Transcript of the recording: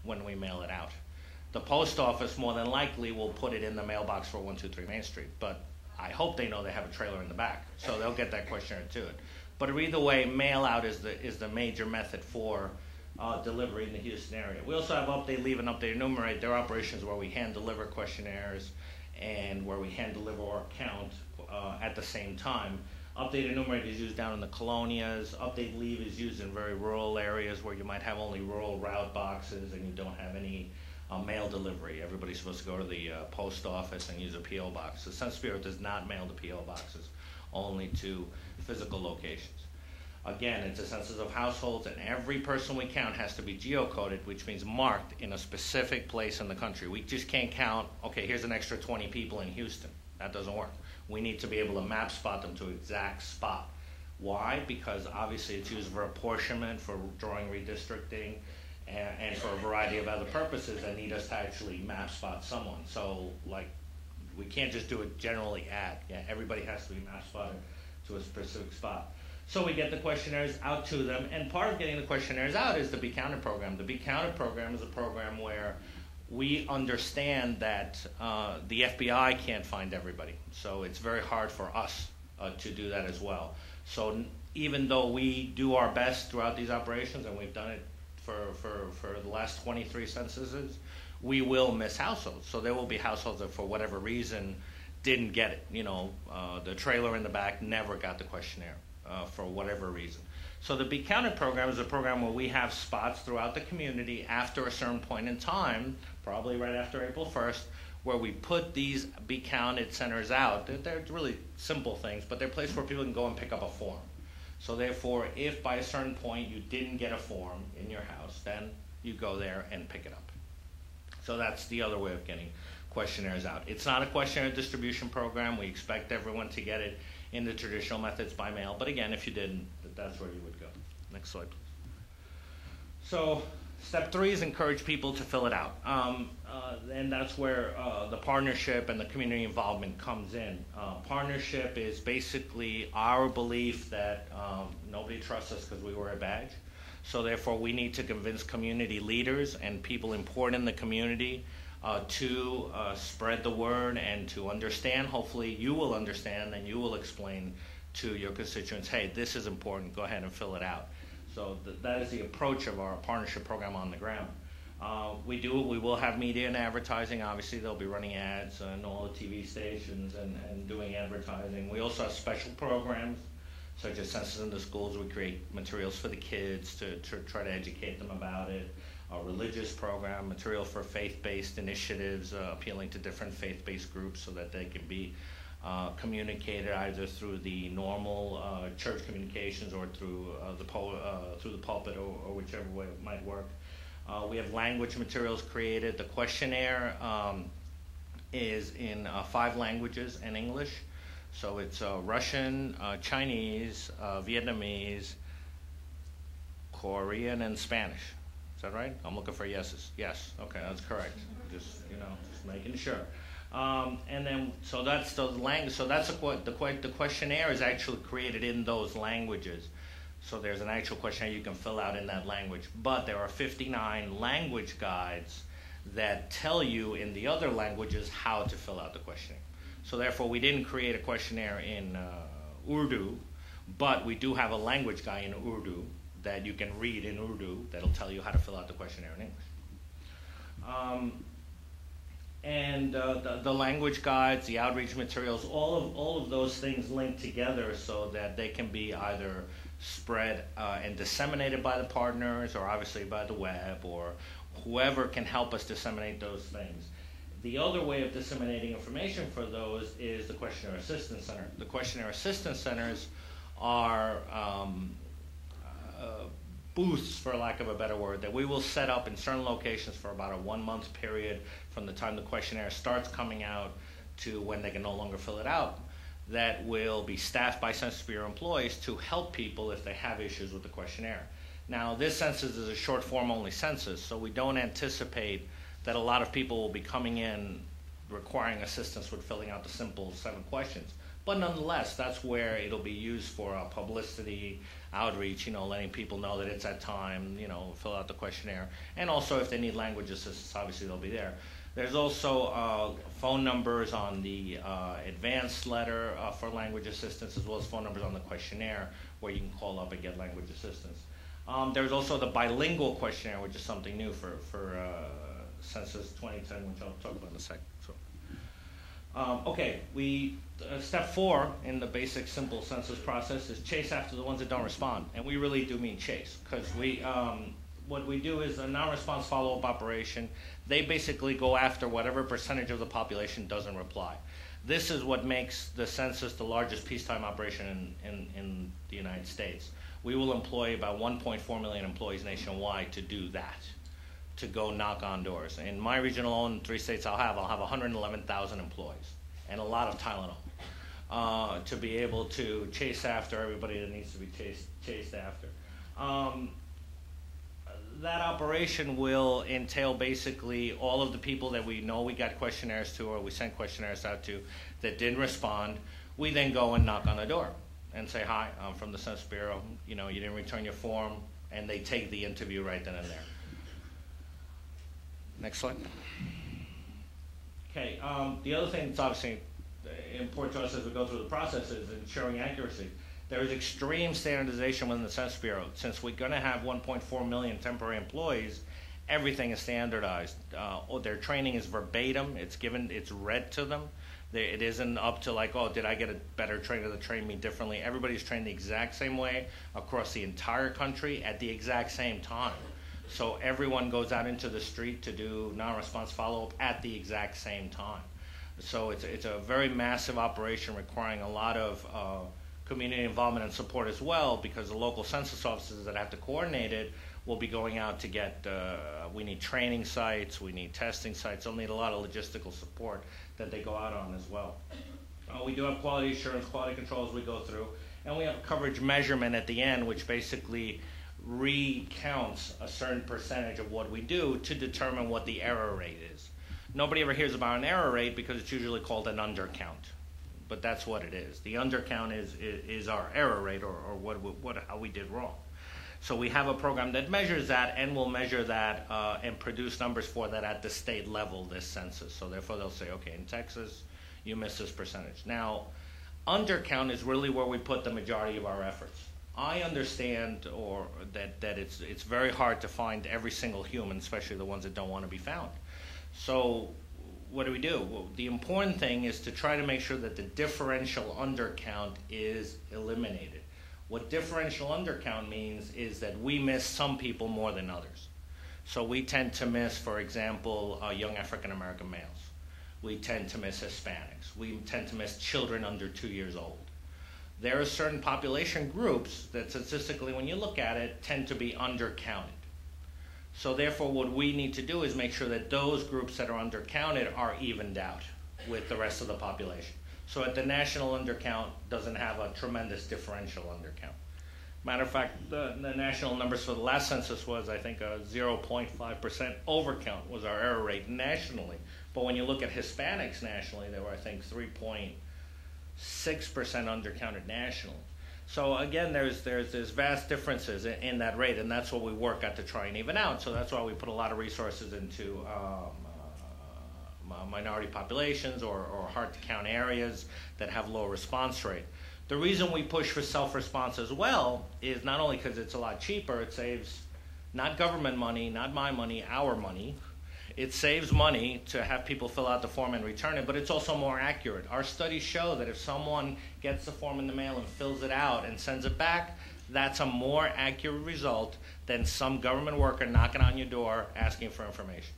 when we mail it out. The post office more than likely will put it in the mailbox for 123 Main Street, but I hope they know they have a trailer in the back, so they'll get that questionnaire to it. But either way, mail out is the major method for delivery in the Houston area. We also have update, leave, and update, enumerate. There are operations where we hand deliver questionnaires and where we hand deliver or count at the same time. Update, enumerate is used down in the colonias. Update, leave is used in very rural areas where you might have only rural route boxes and you don't have any mail delivery. Everybody's supposed to go to the post office and use a P.O. box. The Census Bureau does not mail the P.O. boxes, only to physical locations. Again, it's a census of households, and every person we count has to be geocoded, which means marked in a specific place in the country. We just can't count, okay, here's an extra 20 people in Houston. That doesn't work. We need to be able to map spot them to an exact spot. Why? Because obviously it's used for apportionment, for drawing redistricting, and for a variety of other purposes that need us to actually map spot someone. So, like, we can't just do it generally at. Yeah, everybody has to be map spotted to a specific spot. So we get the questionnaires out to them, and part of getting the questionnaires out is the Be Counted program. The Be Counted program is a program where we understand that the FBI can't find everybody, so it's very hard for us to do that as well. So even though we do our best throughout these operations, and we've done it for the last 23 censuses, we will miss households. So there will be households that for whatever reason didn't get it. You know, the trailer in the back never got the questionnaire for whatever reason. So the Be Counted program is a program where we have spots throughout the community after a certain point in time, probably right after April 1st, where we put these Be Counted centers out. They're really simple things, but they're places where people can go and pick up a form. So therefore, if by a certain point you didn't get a form in your house, then you go there and pick it up. So that's the other way of getting questionnaires out. It's not a questionnaire distribution program. We expect everyone to get it in the traditional methods by mail. But again, if you didn't, that's where you would go. Next slide, please. So step 3 is encourage people to fill it out. And that's where the partnership and the community involvement comes in. Partnership is basically our belief that nobody trusts us because we wear a badge. So therefore, we need to convince community leaders and people important in the community to spread the word and to understand. Hopefully you will understand and you will explain to your constituents, hey, this is important, go ahead and fill it out. So that is the approach of our partnership program on the ground. We will have media and advertising. Obviously, they'll be running ads on all the TV stations and doing advertising. We also have special programs, such as Census in the Schools. We create materials for the kids to try to educate them about it. A religious program, material for faith-based initiatives, appealing to different faith-based groups so that they can be communicated either through the normal church communications or through the pulpit or whichever way it might work. We have language materials created. The questionnaire is in 5 languages and English. So it's Russian, Chinese, Vietnamese, Korean, and Spanish. Is that right? I'm looking for yeses. Yes. Okay, that's correct. Just making sure. And then, so that's the language. So that's the questionnaire is actually created in those languages. So there's an actual questionnaire you can fill out in that language. But there are 59 language guides that tell you in the other languages how to fill out the questionnaire. So therefore, we didn't create a questionnaire in Urdu, but we do have a language guide in Urdu that you can read in Urdu that'll tell you how to fill out the questionnaire in English. And the language guides, the outreach materials, all of those things link together so that they can be either spread and disseminated by the partners or obviously by the web or whoever can help us disseminate those things. The other way of disseminating information for those is the Questionnaire Assistance Center. The Questionnaire Assistance Centers are booths, for lack of a better word, that we will set up in certain locations for about a 1-month period from the time the questionnaire starts coming out to when they can no longer fill it out, that will be staffed by Census Bureau employees to help people if they have issues with the questionnaire. Now, this census is a short form only census, so we don't anticipate that a lot of people will be coming in requiring assistance with filling out the simple 7 questions. But nonetheless, that's where it'll be used for publicity, outreach, letting people know that it's at time, fill out the questionnaire. And also if they need language assistance, obviously they'll be there. There's also phone numbers on the advanced letter for language assistance, as well as phone numbers on the questionnaire where you can call up and get language assistance. There's also the bilingual questionnaire, which is something new for Census 2010, which I'll talk about in a second. So, okay, step 4 in the basic simple census process is chase after the ones that don't respond. And we really do mean chase, because what we do is a non-response follow-up operation. They basically go after whatever percentage of the population doesn't reply. This is what makes the census the largest peacetime operation in the United States. We will employ about 1.4 million employees nationwide to do that, to go knock on doors. In my region alone, 3 states I'll have 111,000 employees and a lot of Tylenol to be able to chase after everybody that needs to be chased after. That operation will entail basically all of the people that we know we got questionnaires to or we sent questionnaires out to that didn't respond. We then go and knock on the door and say, hi, I'm from the Census Bureau. You didn't return your form, and they take the interview right then and there. Next slide. Okay, the other thing that's obviously important to us as we go through the process is ensuring accuracy. There is extreme standardization within the Census Bureau. Since we're going to have 1.4 million temporary employees, everything is standardized. Their training is verbatim. It's read to them. It isn't up to like, oh, did I get a better trainer that trained me differently? Everybody's trained the exact same way across the entire country at the exact same time. So everyone goes out into the street to do non-response follow-up at the exact same time. So it's a very massive operation requiring a lot of community involvement and support as well, because the local census offices that have to coordinate it will be going out to get, we need training sites, we need testing sites, they'll need a lot of logistical support that they go out on as well. We do have quality assurance, quality control as we go through, and we have coverage measurement at the end, which basically recounts a certain percentage of what we do to determine what the error rate is. Nobody ever hears about an error rate because it's usually called an undercount, but that's what it is. The undercount is our error rate, or how we did wrong. So we have a program that measures that, and will measure that and produce numbers for that at the state level, this census. So therefore they'll say, okay, in Texas, you missed this percentage. Now, undercount is really where we put the majority of our efforts. I understand that it's very hard to find every single human, especially the ones that don't want to be found. So what do we do? Well, the important thing is to try to make sure that the differential undercount is eliminated. What differential undercount means is that we miss some people more than others. So we tend to miss, for example, young African American males. We tend to miss Hispanics. We tend to miss children under 2 years old. There are certain population groups that statistically, when you look at it, tend to be undercounted. So therefore, what we need to do is make sure that those groups that are undercounted are evened out with the rest of the population. So at the national undercount doesn't have a tremendous differential undercount. Matter of fact, the national numbers for the last census was, I think, a 0.5% overcount was our error rate nationally. But when you look at Hispanics nationally, they were, I think, 3.6% undercounted nationally. So again, there's vast differences in that rate, and that's what we work at to try and even out. So that's why we put a lot of resources into minority populations or hard-to-count areas that have low response rate. The reason we push for self-response as well is not only because it's a lot cheaper, it saves not government money, not my money, our money. It saves money to have people fill out the form and return it, but it's also more accurate. Our studies show that if someone gets the form in the mail and fills it out and sends it back, that's a more accurate result than some government worker knocking on your door asking for information.